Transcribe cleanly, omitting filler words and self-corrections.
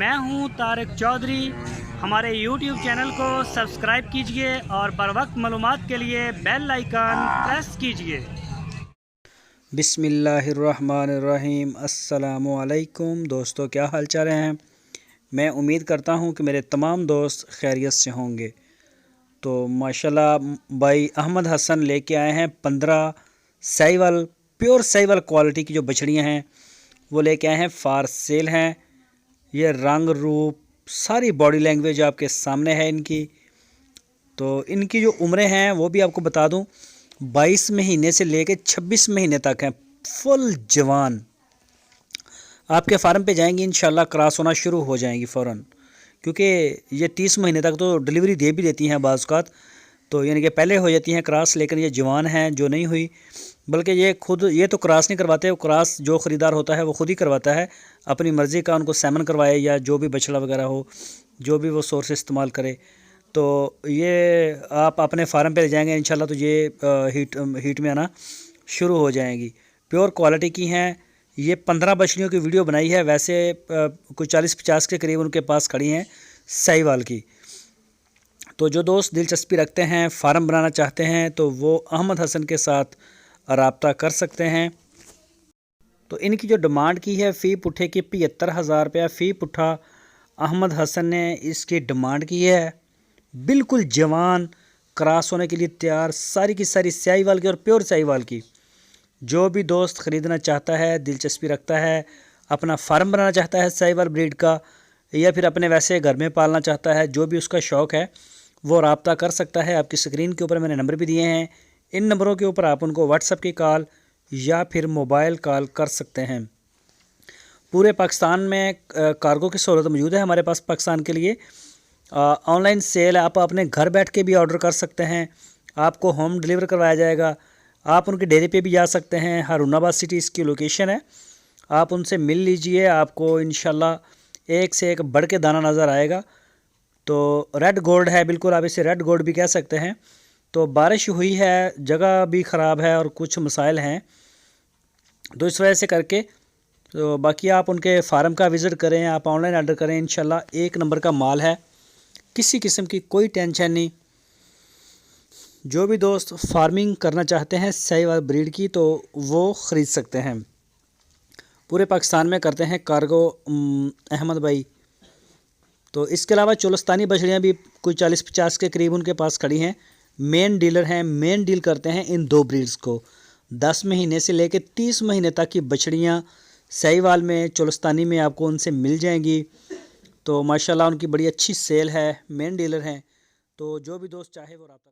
मैं हूं तारिक चौधरी। हमारे YouTube चैनल को सब्सक्राइब कीजिए और बर वक्त मालूमात के लिए बेल आइकन प्रेस कीजिए। बिस्मिल्लाहिर्रहमानिर्रहीम। अस्सलामु अलैकुम दोस्तों, क्या हाल चाल हैं। मैं उम्मीद करता हूं कि मेरे तमाम दोस्त खैरियत से होंगे। तो माशाल्लाह भाई अहमद हसन लेके आए हैं 15 साहिवाल प्योर साहिवाल क्वालिटी की जो बछड़ियां हैं वो लेके आए हैं। फार सेल हैं। ये रंग रूप सारी बॉडी लैंग्वेज आपके सामने है इनकी। तो इनकी जो उम्रें हैं वो भी आपको बता दूं, 22 महीने से लेके 26 महीने तक हैं, फुल जवान। आपके फार्म पे जाएंगी इंशाल्लाह क्रॉस होना शुरू हो जाएंगी फ़ौरन, क्योंकि ये 30 महीने तक तो डिलीवरी दे भी देती हैं बाज़ औक़ात, तो यानी कि पहले हो जाती हैं क्रॉस। लेकिन ये जवान हैं जो नहीं हुई, बल्कि ये खुद ये तो क्रॉस नहीं करवाते, वो क्रॉस जो ख़रीदार होता है वो खुद ही करवाता है अपनी मर्ज़ी का। उनको सेमन करवाए या जो भी बछड़ा वगैरह हो, जो भी वो सोर्स इस्तेमाल करे। तो ये आप अपने फार्म पे ले जाएंगे इंशाल्लाह तो ये हीट में आना शुरू हो जाएंगी। प्योर क्वालिटी की हैं। ये 15 बछड़ियों की वीडियो बनाई है, वैसे कुछ 40-50 के करीब उनके पास खड़ी हैं साहिवाल की। तो जो दोस्त दिलचस्पी रखते हैं, फार्म बनाना चाहते हैं, तो वो अहमद हसन के साथ रब्ता कर सकते हैं। तो इनकी जो डिमांड की है फ़ी पुट्ठे की 75,000 रुपया फ़ी पुट्ठा अहमद हसन ने इसकी डिमांड की है। बिल्कुल जवान, क्रॉस होने के लिए तैयार, सारी की सारी साहिवाल की और प्योर साहिवाल की। जो भी दोस्त ख़रीदना चाहता है, दिलचस्पी रखता है, अपना फार्म बनाना चाहता है साहिवाल ब्रीड का, या फिर अपने वैसे घर में पालना चाहता है, जो भी उसका शौक़ है वो रब्ता कर सकता है। आपकी स्क्रीन के ऊपर मैंने नंबर भी दिए हैं, इन नंबरों के ऊपर आप उनको व्हाट्सएप की कॉल या फिर मोबाइल कॉल कर सकते हैं। पूरे पाकिस्तान में कार्गो की सहूलत मौजूद है हमारे पास पाकिस्तान के लिए। ऑनलाइन सेल आप अपने घर बैठ के भी ऑर्डर कर सकते हैं, आपको होम डिलीवर करवाया जाएगा। आप उनकी डेयरी पे भी जा सकते हैं, हारूनाबाद सिटी इसकी लोकेशन है। आप उनसे मिल लीजिए, आपको इंशाल्लाह एक से एक बढ़ के दाना नज़र आएगा। तो रेड गोल्ड है, बिल्कुल आप इसे रेड गोल्ड भी कह सकते हैं। तो बारिश हुई है, जगह भी ख़राब है और कुछ मसाइल हैं, तो इस वजह से करके तो बाकी आप उनके फार्म का विज़िट करें, आप ऑनलाइन ऑर्डर करें, इंशाल्लाह एक नंबर का माल है, किसी किस्म की कोई टेंशन नहीं। जो भी दोस्त फार्मिंग करना चाहते हैं साहिवाल ब्रीड की तो वो ख़रीद सकते हैं। पूरे पाकिस्तान में करते हैं कार्गो अहमद भाई। तो इसके अलावा चोलस्तानी बछड़ियाँ भी कोई 40-50 के करीब उनके पास खड़ी हैं। मेन डीलर हैं, मेन डील करते हैं इन दो ब्रीड्स को। 10 महीने से लेकर 30 महीने तक की बछड़ियाँ साहिवाल में, चोलस्तानी में आपको उनसे मिल जाएंगी। तो माशाल्लाह उनकी बड़ी अच्छी सेल है, मेन डीलर हैं। तो जो भी दोस्त चाहे वो रब्ता